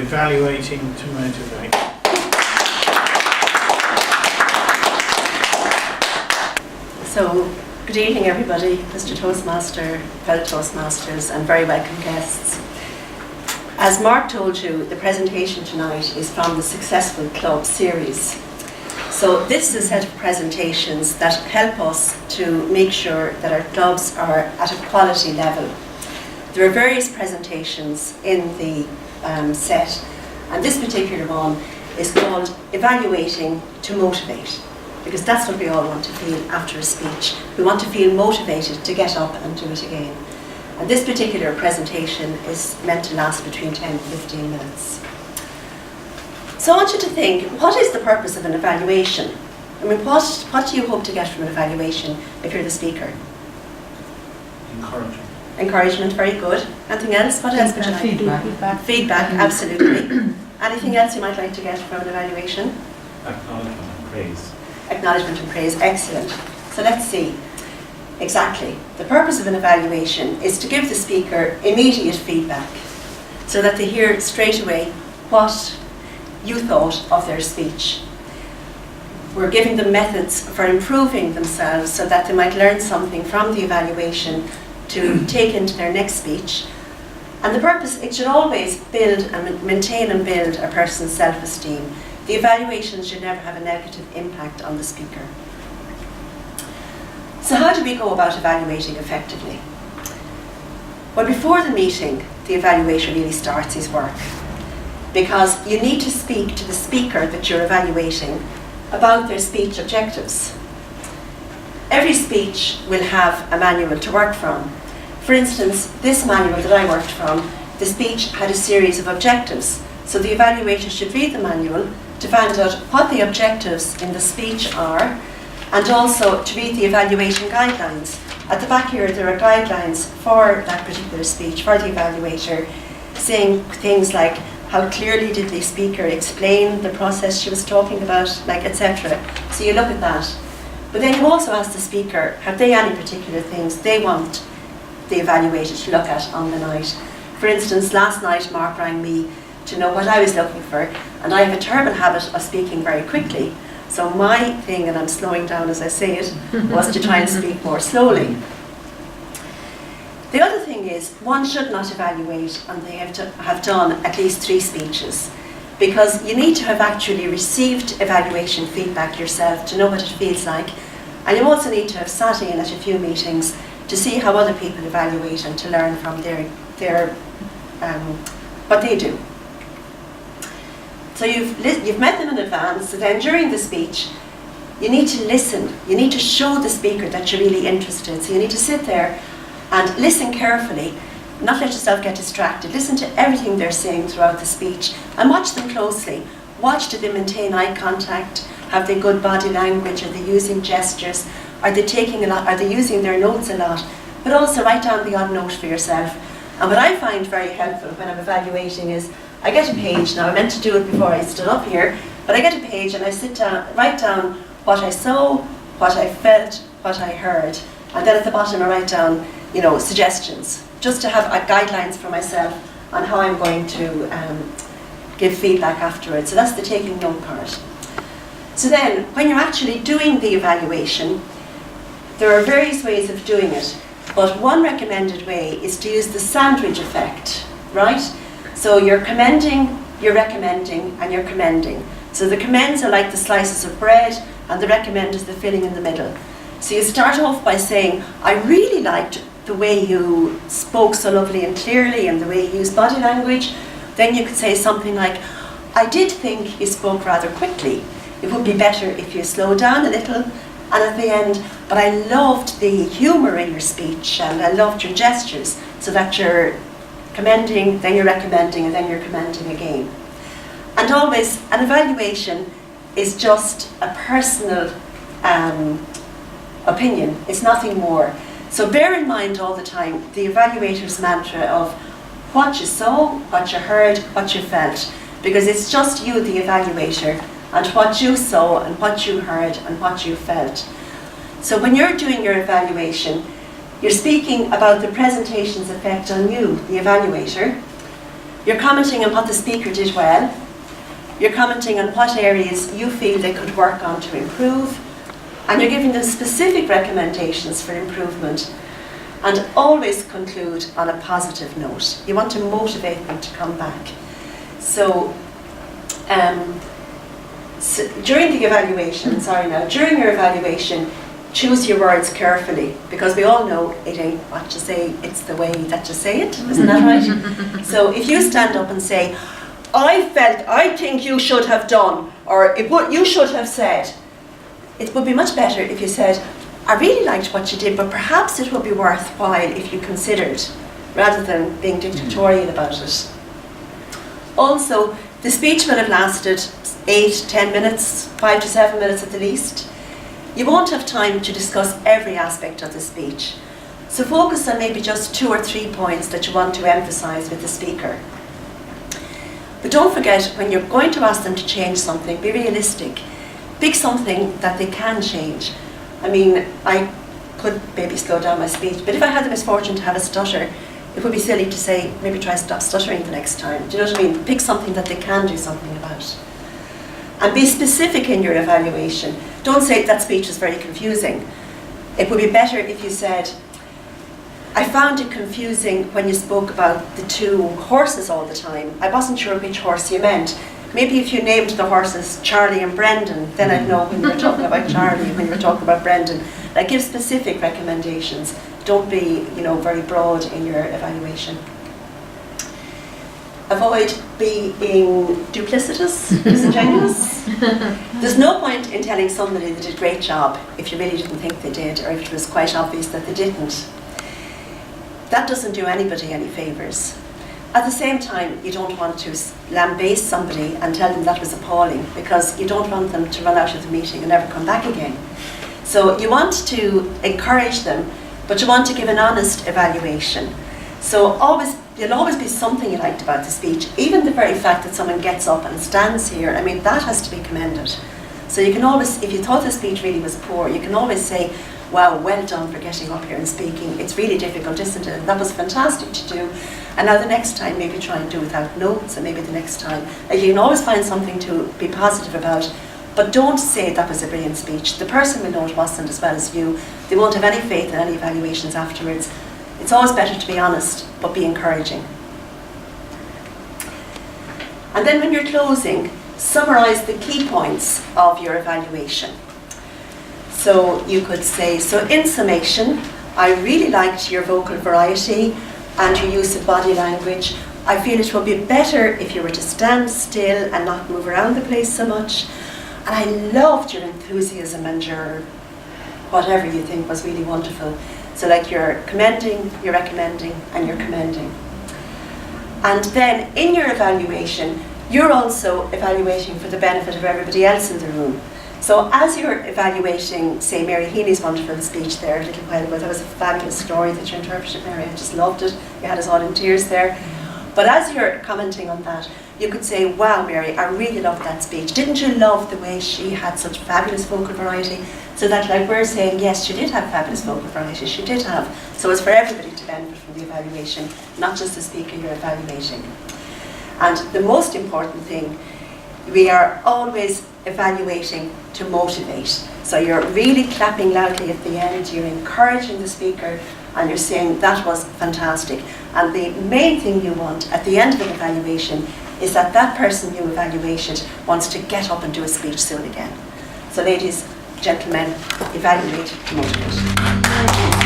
Evaluating to motivate. So, good evening everybody, Mr. Toastmaster, fellow Toastmasters and very welcome guests. As Mark told you, the presentation tonight is from the Successful Club series. So this is a set of presentations that help us to make sure that our clubs are at a quality level. There are various presentations in the set, and this particular one is called Evaluating to Motivate, because that's what we all want to feel after a speech. We want to feel motivated to get up and do it again. And this particular presentation is meant to last between 10 and 15 minutes. So I want you to think, what is the purpose of an evaluation? I mean, what do you hope to get from an evaluation if you're the speaker? Encouraging. Encouragement, very good. Anything else? What else would you like? Feedback. Feedback, absolutely. Anything else you might like to get from an evaluation? Acknowledgement and praise. Acknowledgement and praise, excellent. So let's see. Exactly. The purpose of an evaluation is to give the speaker immediate feedback so that they hear straight away what you thought of their speech. We're giving them methods for improving themselves so that they might learn something from the evaluation to take into their next speech. And the purpose, it should always build and maintain and build a person's self-esteem. The evaluation should never have a negative impact on the speaker. So how do we go about evaluating effectively? Well, before the meeting, the evaluator really starts his work, because you need to speak to the speaker that you're evaluating about their speech objectives. Every speech will have a manual to work from. For instance, this manual that I worked from, the speech had a series of objectives. So the evaluator should read the manual to find out what the objectives in the speech are, and also to read the evaluation guidelines. At the back here, there are guidelines for that particular speech, for the evaluator, saying things like how clearly did the speaker explain the process she was talking about, like etc. So you look at that. But then you also ask the speaker, have they any particular things they want the evaluator to look at on the night? For instance, last night Mark rang me to know what I was looking for, and I have a terrible habit of speaking very quickly. So my thing, and I'm slowing down as I say it, was to try and speak more slowly. The other thing is, one should not evaluate and they have to have done at least 3 speeches, because you need to have actually received evaluation feedback yourself to know what it feels like, and you also need to have sat in at a few meetings to see how other people evaluate and to learn from their what they do. So you've met them in advance, so then during the speech, you need to listen. You need to show the speaker that you're really interested. So you need to sit there and listen carefully, not let yourself get distracted. Listen to everything they're saying throughout the speech and watch them closely. Watch, do they maintain eye contact? Have they good body language? Are they using gestures? Are they taking a lot? Are they using their notes a lot? But also write down the odd note for yourself. And what I find very helpful when I'm evaluating is I get a page. Now I meant to do it before I stood up here, but I get a page and I sit down, write down what I saw, what I felt, what I heard, and then at the bottom I write down, suggestions, just to have guidelines for myself on how I'm going to give feedback afterwards. So that's the taking note part. So then, when you're actually doing the evaluation, there are various ways of doing it, but one recommended way is to use the sandwich effect, right? So you're commending, you're recommending, and you're commending. So the commends are like the slices of bread, and the recommend is the filling in the middle. So you start off by saying, I really liked the way you spoke so lovely and clearly, and the way you used body language. Then you could say something like, I did think you spoke rather quickly. It would be better if you slowed down a little. And at the end, but I loved the humour in your speech, and I loved your gestures, so that you're commending, then you're recommending, and then you're commending again. And always, an evaluation is just a personal opinion. It's nothing more. So bear in mind all the time the evaluator's mantra of what you saw, what you heard, what you felt, because it's just you, the evaluator, and what you saw and what you heard and what you felt. So when you're doing your evaluation, you're speaking about the presentation's effect on you, the evaluator, You're commenting on what the speaker did well. You're commenting on what areas you feel they could work on to improve. And you're giving them specific recommendations for improvement. And always conclude on a positive note. You want to motivate them to come back. So, during the evaluation, during your evaluation, choose your words carefully, because we all know it ain't what you say, it's the way that you say it, isn't that right? So if you stand up and say, I think you should have done, or you should have said, it would be much better if you said, I really liked what you did, but perhaps it would be worthwhile if you considered, rather than being dictatorial about it. Also, the speech will have lasted 8-10 minutes, 5 to 7 minutes at the least. You won't have time to discuss every aspect of the speech. So focus on maybe just 2 or 3 points that you want to emphasize with the speaker. But don't forget, when you're going to ask them to change something, be realistic. Pick something that they can change. I mean, I could maybe slow down my speech, but if I had the misfortune to have a stutter, it would be silly to say, maybe try to stop stuttering the next time. Do you know what I mean? Pick something that they can do something about. And be specific in your evaluation. Don't say that speech is very confusing. It would be better if you said, I found it confusing when you spoke about the 2 horses all the time. I wasn't sure which horse you meant. Maybe if you named the horses Charlie and Brendan, then I'd know when you were talking about Charlie, when you were talking about Brendan. Like, give specific recommendations. Don't be, very broad in your evaluation. Avoid being duplicitous, disingenuous. There's no point in telling somebody they did a great job if you really didn't think they did, or if it was quite obvious that they didn't. That doesn't do anybody any favours. At the same time, you don't want to lambaste somebody and tell them that was appalling, because you don't want them to run out of the meeting and never come back again. So you want to encourage them, but you want to give an honest evaluation. So there'll always be something you liked about the speech. Even the very fact that someone gets up and stands here, I mean, that has to be commended. So you can always, if you thought the speech really was poor, you can always say, wow, well done for getting up here and speaking. It's really difficult, isn't it? And that was fantastic to do. And now the next time, maybe try and do without notes, and maybe the next time. You can always find something to be positive about, but don't say that was a brilliant speech. The person will know it wasn't as well as you. They won't have any faith in any evaluations afterwards. It's always better to be honest, but be encouraging. And then when you're closing, summarise the key points of your evaluation. So you could say, so in summation, I really liked your vocal variety and your use of body language. I feel it would be better if you were to stand still and not move around the place so much. And I loved your enthusiasm and your whatever you think was really wonderful. So like you're commending, you're recommending, and you're commending. And then in your evaluation, you're also evaluating for the benefit of everybody else in the room. So as you're evaluating, say, Mary Healy's wonderful speech there a little while ago, that was a fabulous story that you interpreted, Mary. I just loved it. You had us all in tears there. But as you're commenting on that, you could say, wow, Mary, I really loved that speech. Didn't you love the way she had such fabulous vocal variety? So that, like, we're saying, yes, she did have fabulous vocal variety. She did have. So it's for everybody to benefit from the evaluation, not just the speaker you're evaluating. And the most important thing, we are always evaluating to motivate. So you're really clapping loudly at the end, you're encouraging the speaker, and you're saying that was fantastic. And the main thing you want at the end of an evaluation is that that person you evaluated wants to get up and do a speech soon again. So ladies, gentlemen, evaluate to motivate.